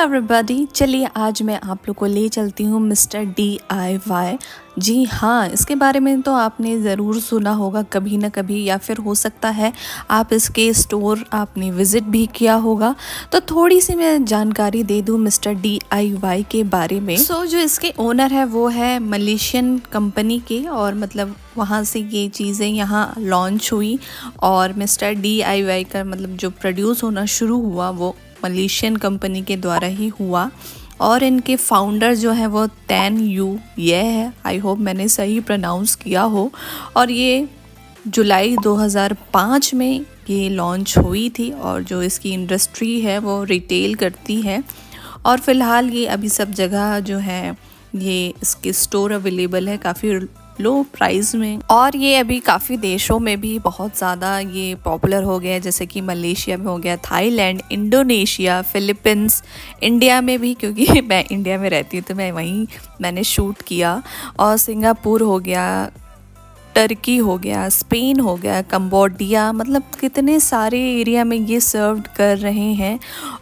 Everybody, चलिए आज मैं आप लोग को ले चलती हूँ मिस्टर DIY। जी हाँ, इसके बारे में तो आपने ज़रूर सुना होगा कभी ना कभी, या फिर हो सकता है आप इसके स्टोर आपने विज़िट भी किया होगा। तो थोड़ी सी मैं जानकारी दे दूँ मिस्टर DIY के बारे में। जो इसके ओनर है वो है मलेशियन कंपनी के, और मतलब वहाँ से ये चीज़ें यहाँ लॉन्च हुई। और मिस्टर DIY का मतलब जो प्रोड्यूस होना शुरू हुआ वो मलेशियन कंपनी के द्वारा ही हुआ। और इनके फाउंडर जो है वो तैन यू ये है, आई होप मैंने सही प्रोनाउंस किया हो। और ये जुलाई 2005 में ये लॉन्च हुई थी, और जो इसकी इंडस्ट्री है वो रिटेल करती है। और फ़िलहाल ये अभी सब जगह जो है ये इसके स्टोर अवेलेबल है काफ़ी लो प्राइस में। और ये अभी काफ़ी देशों में भी बहुत ज़्यादा ये पॉपुलर हो गया है, जैसे कि मलेशिया में हो गया, थाईलैंड, इंडोनेशिया, फिलीपींस, इंडिया में भी, क्योंकि मैं इंडिया में रहती हूँ तो मैंने शूट किया। और सिंगापुर हो गया, टर्की हो गया, स्पेन हो गया, कंबोडिया, मतलब कितने सारे एरिया में ये सर्व कर रहे हैं।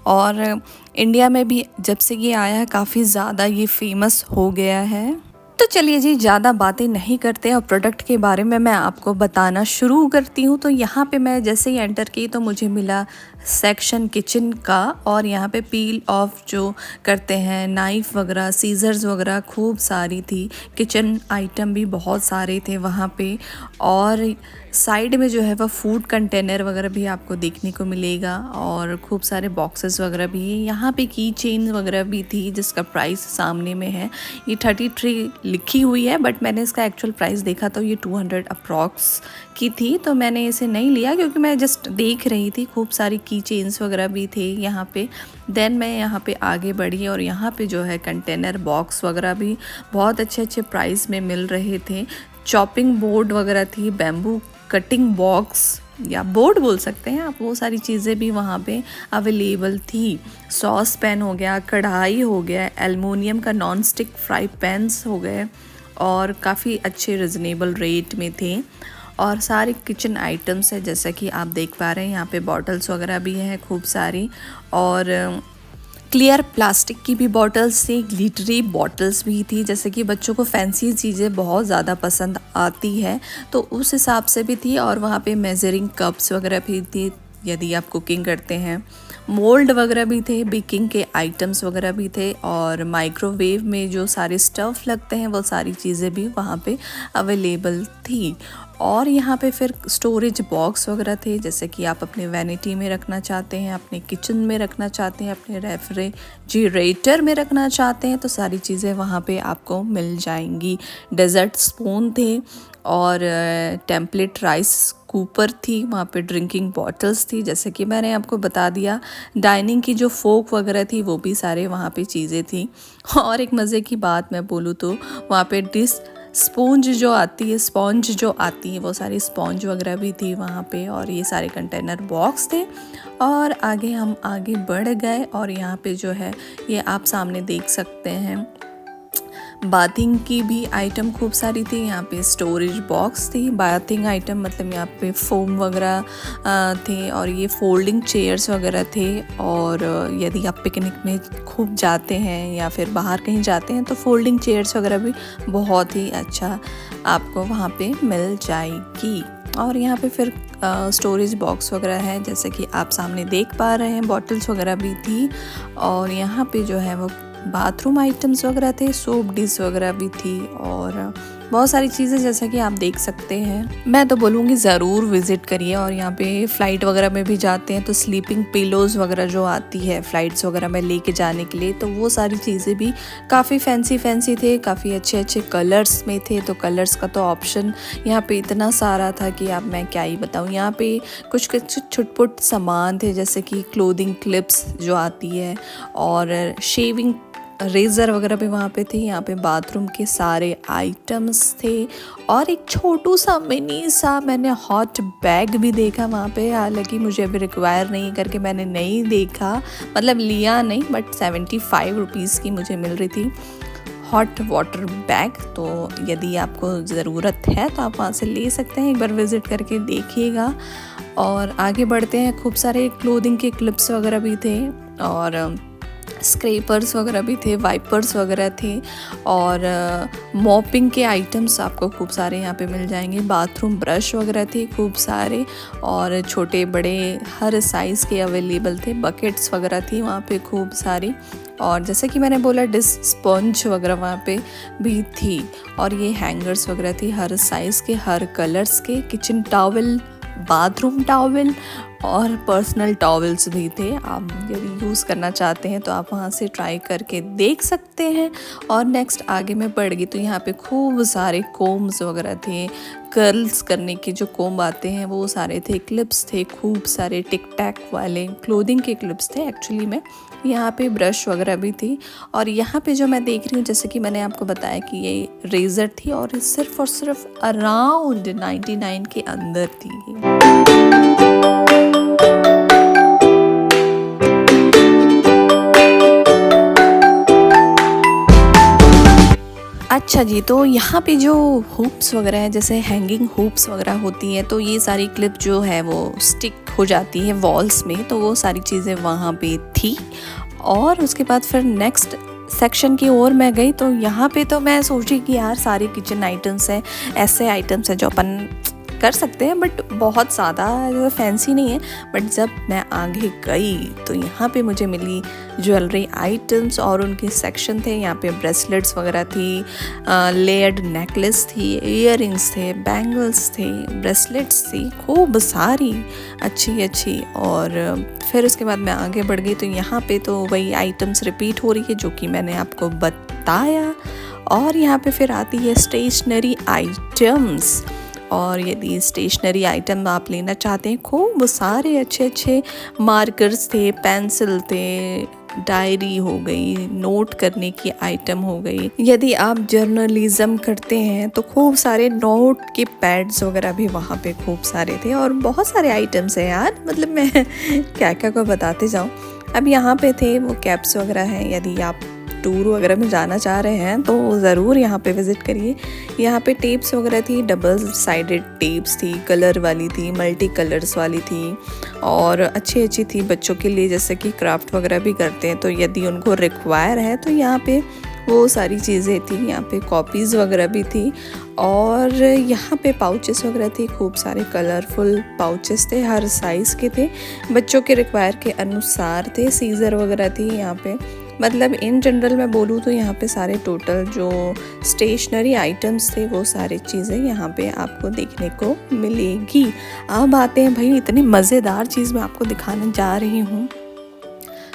और इंडिया में भी जब से ये आया है काफ़ी ज़्यादा ये फेमस हो गया है। तो चलिए जी, ज़्यादा बातें नहीं करते और प्रोडक्ट के बारे में मैं आपको बताना शुरू करती हूँ। तो यहाँ पे मैं जैसे ही एंटर की तो मुझे मिला सेक्शन किचन का, और यहाँ पे पील ऑफ जो करते हैं नाइफ़ वगैरह, सीजर्स वगैरह खूब सारी थी। किचन आइटम भी बहुत सारे थे वहाँ पे। और साइड में जो है वह फूड कंटेनर वगैरह भी आपको देखने को मिलेगा, और खूब सारे बॉक्सेस वगैरह भी। यहाँ पे की चेन वगैरह भी थी जिसका प्राइस सामने में है। ये 33 लिखी हुई है, बट मैंने इसका एक्चुअल प्राइस देखा तो ये 200 अप्रॉक्स की थी, तो मैंने इसे नहीं लिया क्योंकि मैं जस्ट देख रही थी। खूब सारी की चेन्स वगैरह भी थे यहाँ पे। देन मैं यहाँ पे आगे बढ़ी, और यहाँ पे जो है कंटेनर बॉक्स वगैरह भी बहुत अच्छे प्राइस में मिल रहे थे। चॉपिंग बोर्ड वगैरह थी, बैम्बू कटिंग बॉक्स या बोर्ड बोल सकते हैं आप, वो सारी चीज़ें भी वहाँ पे अवेलेबल थी। सॉस पैन हो गया, कढ़ाई हो गया, एल्युमिनियम का नॉन स्टिक फ्राई पैन्स हो गए, और काफ़ी अच्छे रिजनेबल रेट में थे। और सारे किचन आइटम्स है जैसा कि आप देख पा रहे हैं। यहाँ पे बॉटल्स वगैरह भी हैं खूब सारी, और क्लियर प्लास्टिक की भी बॉटल्स थी, ग्लिटरी बॉटल्स भी थी, जैसे कि बच्चों को फैंसी चीज़ें बहुत ज़्यादा पसंद आती है तो उस हिसाब से भी थी। और वहाँ पे मेजरिंग कप्स वगैरह भी थी यदि आप कुकिंग करते हैं। मोल्ड वगैरह भी थे, बेकिंग के आइटम्स वगैरह भी थे, और माइक्रोवेव में जो सारे स्टफ़ लगते हैं वो सारी चीज़ें भी वहाँ पे अवेलेबल थी। और यहाँ पे फिर स्टोरेज बॉक्स वगैरह थे, जैसे कि आप अपने वैनिटी में रखना चाहते हैं, अपने किचन में रखना चाहते हैं, अपने रेफ्रिजरेटर में रखना चाहते हैं, तो सारी चीज़ें वहाँ पे आपको मिल जाएंगी। डेजर्ट स्पून थे, और टेम्पलेट राइस कुकर थी, वहाँ पे ड्रिंकिंग बॉटल्स थी, जैसे कि मैंने आपको बता दिया। डाइनिंग की जो फोक वगैरह थी वो भी सारे वहाँ पे चीज़ें थी। और एक मज़े की बात मैं बोलूँ तो वहाँ पे स्पॉन्ज जो आती है वो सारी स्पॉन्ज वगैरह भी थी वहाँ पे। और ये सारे कंटेनर बॉक्स थे। और हम आगे बढ़ गए, और यहाँ पे जो है ये आप सामने देख सकते हैं बाथिंग की भी आइटम खूब सारी थी। यहाँ पे स्टोरेज बॉक्स थी, बाथिंग आइटम मतलब यहाँ पे फोम वगैरह थे, और ये फोल्डिंग चेयर्स वगैरह थे। और यदि आप पिकनिक में खूब जाते हैं या फिर बाहर कहीं जाते हैं तो फोल्डिंग चेयर्स वगैरह भी बहुत ही अच्छा आपको वहाँ पे मिल जाएगी। और यहाँ पे फिर स्टोरेज बॉक्स वगैरह है, जैसे कि आप सामने देख पा रहे हैं। बॉटल्स वगैरह भी थी, और यहाँ पे जो है वो बाथरूम आइटम्स वगैरह थे, सोप डिश वगैरह भी थी, और बहुत सारी चीज़ें जैसा कि आप देख सकते हैं। मैं तो बोलूँगी ज़रूर विज़िट करिए। और यहाँ पे फ़्लाइट वगैरह में भी जाते हैं तो स्लीपिंग पिलोज़ वगैरह जो आती है फ़्लाइट्स वगैरह में लेके जाने के लिए, तो वो सारी चीज़ें भी काफ़ी फैंसी थे, काफ़ी अच्छे कलर्स में थे। तो कलर्स का तो ऑप्शन यहाँ पे इतना सारा था कि आप मैं क्या ही बताऊँ। यहाँ पे कुछ छुटपुट सामान थे, जैसे कि क्लोथिंग क्लिप्स जो आती है, और शेविंग रेज़र वगैरह भी वहाँ पे थे। यहाँ पे बाथरूम के सारे आइटम्स थे, और एक छोटू सा मिनी सा मैंने हॉट बैग भी देखा वहाँ पे। हालांकि मुझे अभी रिक्वायर नहीं करके मैंने नहीं देखा, मतलब लिया नहीं, बट 75 रुपीज़ की मुझे मिल रही थी हॉट वाटर बैग। तो यदि आपको ज़रूरत है तो आप वहाँ से ले सकते हैं, एक बार विज़िट करके देखिएगा। और आगे बढ़ते हैं, खूब सारे क्लोथिंग के क्लिप्स वगैरह भी थे, और स्क्रैपर्स वगैरह भी थे, वाइपर्स वगैरह थे और मॉपिंग के आइटम्स आपको खूब सारे यहाँ पे मिल जाएंगे। बाथरूम ब्रश वगैरह थे खूब सारे और छोटे बड़े हर साइज़ के अवेलेबल थे। बकेट्स वगैरह थी वहाँ पे खूब सारी और जैसे कि मैंने बोला डिश स्पंज वगैरह वहाँ पे भी थी और ये हैंगर्स वगैरह थी हर साइज़ के, हर कलर्स के। किचन टॉवल, बाथरूम टॉवल और पर्सनल टॉवल्स भी थे। आप यदि यूज़ करना चाहते हैं तो आप वहाँ से ट्राई करके देख सकते हैं। और नेक्स्ट आगे मैं बढ़ गई तो यहाँ पे खूब सारे कोम्स वगैरह थे, कर्ल्स करने के जो कोम्ब आते हैं वो सारे थे, क्लिप्स थे खूब सारे, टिक टैक वाले क्लोथिंग के क्लिप्स थे एक्चुअली में। यहाँ पे ब्रश वगैरह भी थी और यहाँ पे जो मैं देख रही हूँ जैसे कि मैंने आपको बताया कि ये रेज़र थी और सिर्फ अराउंड 99 के अंदर थी। अच्छा जी, तो यहाँ पे जो हुप्स वगैरह है, जैसे हैंगिंग हुप्स वगैरह होती हैं, तो ये सारी क्लिप जो है वो स्टिक हो जाती है वॉल्स में, तो वो सारी चीज़ें वहाँ पे थी। और उसके बाद फिर नेक्स्ट सेक्शन की ओर मैं गई तो यहाँ पे तो मैं सोची कि यार सारे किचन आइटम्स हैं, ऐसे आइटम्स हैं जो अपन कर सकते हैं बट बहुत ज़्यादा फैंसी नहीं है। बट जब मैं आगे गई तो यहाँ पे मुझे मिली ज्वेलरी आइटम्स और उनके सेक्शन थे। यहाँ पे ब्रेसलेट्स वगैरह थी, लेयर्ड नेकलेस थी, इयररिंग्स थे, बैंगल्स थे, ब्रेसलेट्स थी खूब सारी अच्छी। और फिर उसके बाद मैं आगे बढ़ गई तो यहाँ पे तो वही आइटम्स रिपीट हो रही है जो कि मैंने आपको बताया। और यहाँ पे फिर आती है स्टेशनरी आइटम्स। और यदि स्टेशनरी आइटम आप लेना चाहते हैं, खूब सारे अच्छे मार्कर्स थे, पेंसिल थे, डायरी हो गई, नोट करने की आइटम हो गई। यदि आप जर्नलिज्म करते हैं तो खूब सारे नोट के पैड्स वगैरह भी वहाँ पे खूब सारे थे और बहुत सारे आइटम्स हैं यार, मतलब मैं क्या को बताते जाऊँ। अब यहाँ पे थे वो कैप्स वगैरह हैं, यदि आप टूर वगैरह में जाना चाह रहे हैं तो ज़रूर यहाँ पे विज़िट करिए। यहाँ पे टेप्स वगैरह थी, डबल साइडेड टेप्स थी, कलर वाली थी, मल्टी कलर्स वाली थी और अच्छी थी बच्चों के लिए, जैसे कि क्राफ्ट वगैरह भी करते हैं तो यदि उनको रिक्वायर है तो यहाँ पे वो सारी चीज़ें थी। यहाँ पे कॉपीज़ वगैरह भी थी और यहाँ पे पाउचेस वगैरह थी, खूब सारे कलरफुल पाउचेस थे, हर साइज़ के थे, बच्चों के रिक्वायर के अनुसार थे। सीज़र वगैरह थी यहाँ पे। मतलब इन जनरल मैं बोलूँ तो यहाँ पे सारे टोटल जो स्टेशनरी आइटम्स थे वो सारी चीज़ें यहाँ पे आपको देखने को मिलेगी। अब आते हैं भाई इतनी मज़ेदार चीज़ मैं आपको दिखाने जा रही हूँ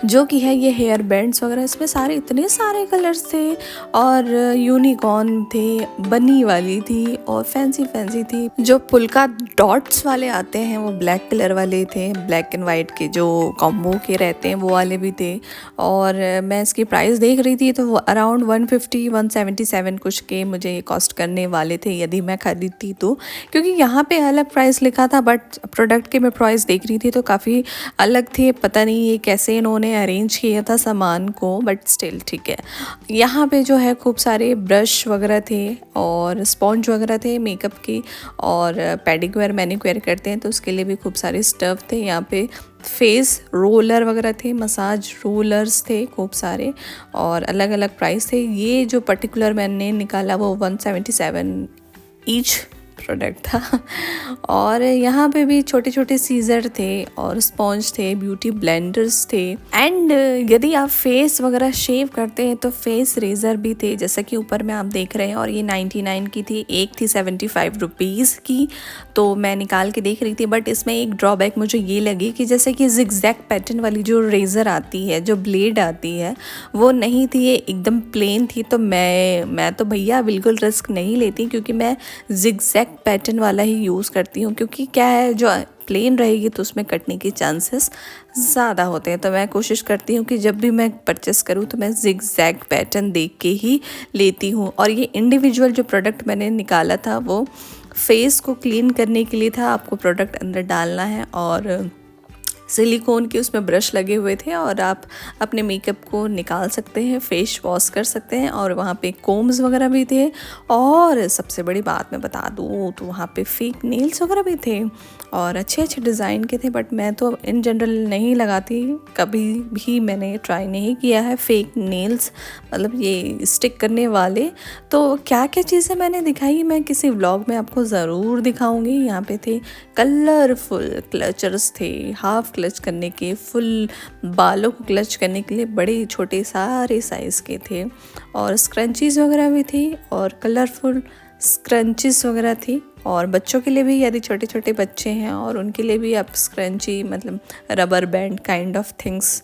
जो कि है ये हेयर बैंड्स वगैरह। इसमें सारे इतने सारे कलर्स थे और यूनिकॉर्न थे, बनी वाली थी और फैंसी थी। जो पुलका डॉट्स वाले आते हैं वो ब्लैक कलर वाले थे, ब्लैक एंड वाइट के जो कॉम्बो के रहते हैं वो वाले भी थे। और मैं इसकी प्राइस देख रही थी तो वो अराउंड 150-177 कुछ के मुझे कॉस्ट करने वाले थे यदि मैं खरीदती तो, क्योंकि यहाँ पे अलग प्राइस लिखा था बट प्रोडक्ट के मैं प्राइस देख रही थी तो काफ़ी अलग थे। पता नहीं ये कैसे इन्होंने अरेंज किया था सामान को, बट स्टिल ठीक है। यहाँ पे जो है खूब सारे ब्रश वगैरह थे और स्पॉन्ज वगैरह थे मेकअप की, और पेडिक्योर मैनिक्योर करते हैं तो उसके लिए भी खूब सारे स्टफ थे। यहाँ पे फेस रोलर वगैरह थे, मसाज रोलर्स थे खूब सारे और अलग अलग प्राइस थे। ये जो पर्टिकुलर मैंने निकाला वो 177 ईच प्रोडक्ट था। और यहाँ पे भी छोटे सीजर थे और स्पॉन्ज थे, ब्यूटी ब्लेंडर्स थे। एंड यदि आप फेस वगैरह शेव करते हैं तो फेस रेज़र भी थे, जैसा कि ऊपर में आप देख रहे हैं। और ये 99 की थी, एक थी 75 रुपीज़ की, तो मैं निकाल के देख रही थी। बट इसमें एक ड्रॉबैक मुझे ये लगी कि जैसे कि जिगजैग पैटर्न वाली जो रेज़र आती है, जो ब्लेड आती है, वो नहीं थी, ये एकदम प्लेन थी। तो मैं तो भैया बिल्कुल रिस्क नहीं लेती, क्योंकि मैं जिगजैग पैटर्न वाला ही यूज़ करती हूँ। क्योंकि क्या है, जो प्लेन रहेगी तो उसमें कटने के चांसेस ज़्यादा होते हैं। तो मैं कोशिश करती हूँ कि जब भी मैं परचेस करूँ तो मैं जिगजैग पैटर्न देख के ही लेती हूँ। और ये इंडिविजुअल जो प्रोडक्ट मैंने निकाला था वो फेस को क्लीन करने के लिए था। आपको प्रोडक्ट अंदर डालना है और सिलिकॉन के उसमें ब्रश लगे हुए थे और आप अपने मेकअप को निकाल सकते हैं, फेस वॉश कर सकते हैं। और वहाँ पे कोम्स वगैरह भी थे। और सबसे बड़ी बात मैं बता दूँ तो वहाँ पे फेक नेल्स वगैरह भी थे और अच्छे अच्छे डिज़ाइन के थे। बट मैं तो इन जनरल नहीं लगाती, कभी भी मैंने ट्राई नहीं किया है फेक नेल्स, मतलब ये स्टिक करने वाले। तो क्या क्या चीज़ें मैंने दिखाई मैं किसी व्लॉग में आपको ज़रूर दिखाऊंगी। यहाँ पे थे कलरफुल क्लचर्स थे, हाफ क्लच करने के, फुल बालों को क्लच करने के लिए बड़े छोटे सारे साइज़ के थे। और स्क्रंचीज़ वगैरह भी थी और कलरफुल स्क्रंचीज़ वगैरह थी। और बच्चों के लिए भी, यदि छोटे छोटे बच्चे हैं और उनके लिए भी आप स्क्रंची मतलब rubber band kind of things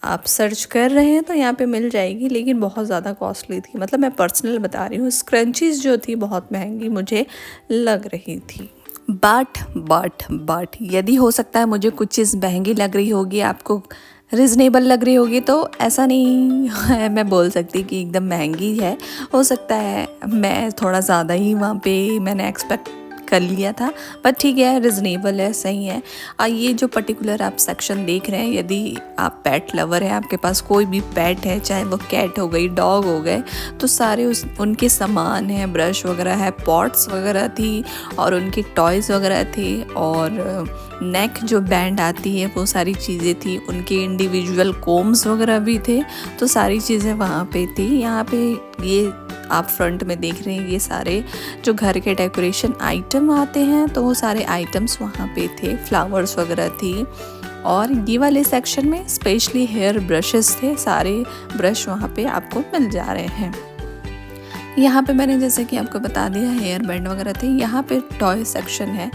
आप सर्च कर रहे हैं तो यहाँ पे मिल जाएगी। लेकिन बहुत ज़्यादा कॉस्टली थी, मतलब मैं पर्सनल बता रही हूँ। स्क्रंचीज़ जो थी बहुत महंगी मुझे लग रही थी। बट यदि हो सकता है मुझे कुछ चीज़ महंगी लग रही होगी, आपको रिजनेबल लग रही होगी, तो ऐसा नहीं है मैं बोल सकती कि एकदम महंगी है। हो सकता है मैं थोड़ा ज़्यादा ही वहाँ पे मैंने एक्सपेक्ट कर लिया था, पर ठीक है, रिजनेबल है, सही है। और ये जो पर्टिकुलर आप सेक्शन देख रहे हैं, यदि आप पेट लवर है, आपके पास कोई भी पेट है, चाहे वो कैट हो गई, डॉग हो गए, तो सारे उनके सामान हैं, ब्रश वगैरह है, पॉट्स वगैरह थी और उनके टॉयज़ वगैरह थे। और नेक जो बैंड आती है वो सारी चीज़ें थी, उनके इंडिविजुअल कोम्स वगैरह भी थे। तो सारी चीज़ें वहाँ पे थी। यहाँ पे ये आप फ्रंट में देख रहे हैं, ये सारे जो घर के डेकोरेशन आइटम आते हैं, तो वो सारे आइटम्स वहाँ पे थे, फ्लावर्स वगैरह थी। और ये वाले सेक्शन में स्पेशली हेयर ब्रशेस थे, सारे ब्रश वहाँ पे आपको मिल जा रहे हैं। यहाँ पे मैंने जैसे कि आपको बता दिया हेयर बैंड वगैरह थे। यहाँ पे टॉय सेक्शन है,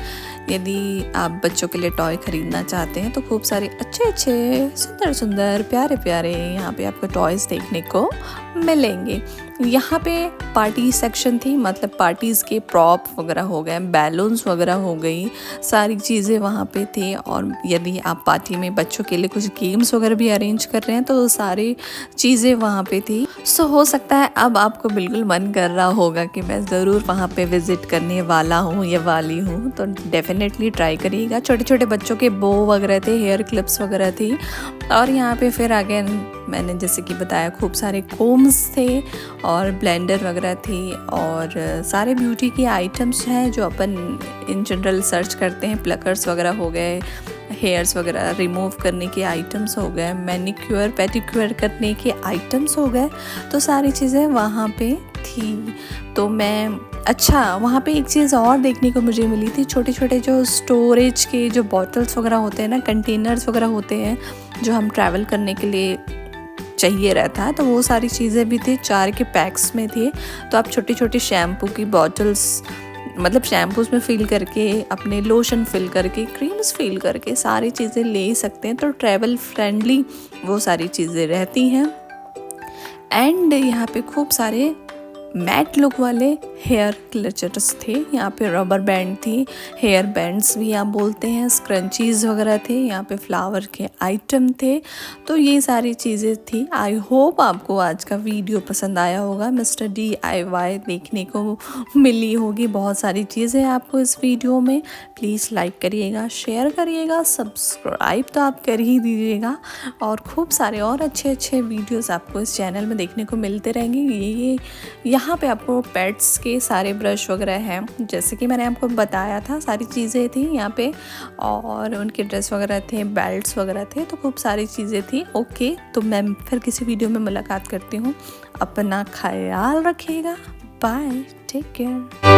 यदि आप बच्चों के लिए टॉय ख़रीदना चाहते हैं तो खूब सारे अच्छे अच्छे सुंदर सुंदर प्यारे प्यारे यहाँ पे आपको टॉयज़ देखने को मिलेंगे। यहाँ पे पार्टी सेक्शन थी, मतलब पार्टीज़ के प्रॉप वगैरह हो गए, बैलून्स वगैरह हो गई, सारी चीज़ें वहाँ पे थे। और यदि आप पार्टी में बच्चों के लिए कुछ गेम्स वगैरह भी अरेंज कर रहे हैं तो सारी चीज़ें वहाँ पे थी। सो हो सकता है अब आपको बिल्कुल मन कर रहा होगा कि मैं ज़रूर वहाँ पे विज़िट करने वाला हूँ या वाली हूँ, तो डेफिनेटली ट्राई करिएगा। छोटे छोटे बच्चों के बो वगैरह थे, हेयर क्लिप्स वगैरह थी। और यहाँ पे फिर आगे मैंने जैसे कि बताया खूब सारे कोम्स थे और ब्लेंडर वगैरह थी और सारे ब्यूटी के आइटम्स हैं जो अपन इन जनरल सर्च करते हैं। प्लकर्स वगैरह हो गए, हेयर्स वगैरह रिमूव करने के आइटम्स हो गए, मैनिक्योर पेडिक्योर करने के आइटम्स हो गए, तो सारी चीज़ें वहाँ पे थी। तो मैं वहाँ पे एक चीज़ और देखने को मुझे मिली थी, छोटे छोटे जो स्टोरेज के जो बॉटल्स वगैरह होते हैं ना, कंटेनर्स वगैरह होते हैं जो हम ट्रैवल करने के लिए चाहिए रहता है, तो वो सारी चीज़ें भी थी, 4 के पैक्स में थे। तो आप छोटी छोटी शैम्पू की बॉटल्स, मतलब शैम्पूज में फिल करके, अपने लोशन फिल करके, क्रीम्स फिल करके सारी चीज़ें ले सकते हैं। तो ट्रैवल फ्रेंडली वो सारी चीज़ें रहती हैं। एंड यहाँ पे खूब सारे मैट लुक वाले हेयर क्लचर्स थे, यहाँ पे रबर बैंड थी, हेयर बैंड्स भी आप बोलते हैं, स्क्रंचीज़ वगैरह थे, यहाँ पे फ्लावर के आइटम थे। तो ये सारी चीज़ें थी। आई होप आपको आज का वीडियो पसंद आया होगा। मिस्टर DIY देखने को मिली होगी बहुत सारी चीज़ें आपको इस वीडियो में। प्लीज़ लाइक करिएगा, शेयर करिएगा, सब्सक्राइब तो आप कर ही दीजिएगा। और खूब सारे और अच्छे अच्छे वीडियोज़ आपको इस चैनल में देखने को मिलते रहेंगे। ये यहाँ पे आपको पेट्स के सारे ब्रश वगैरह हैं, जैसे कि मैंने आपको बताया था, सारी चीज़ें थी यहाँ पे। और उनके ड्रेस वगैरह थे, बेल्ट्स वगैरह थे, तो खूब सारी चीज़ें थी। ओके, तो मैं फिर किसी वीडियो में मुलाकात करती हूँ। अपना ख्याल रखिएगा। Bye, take care.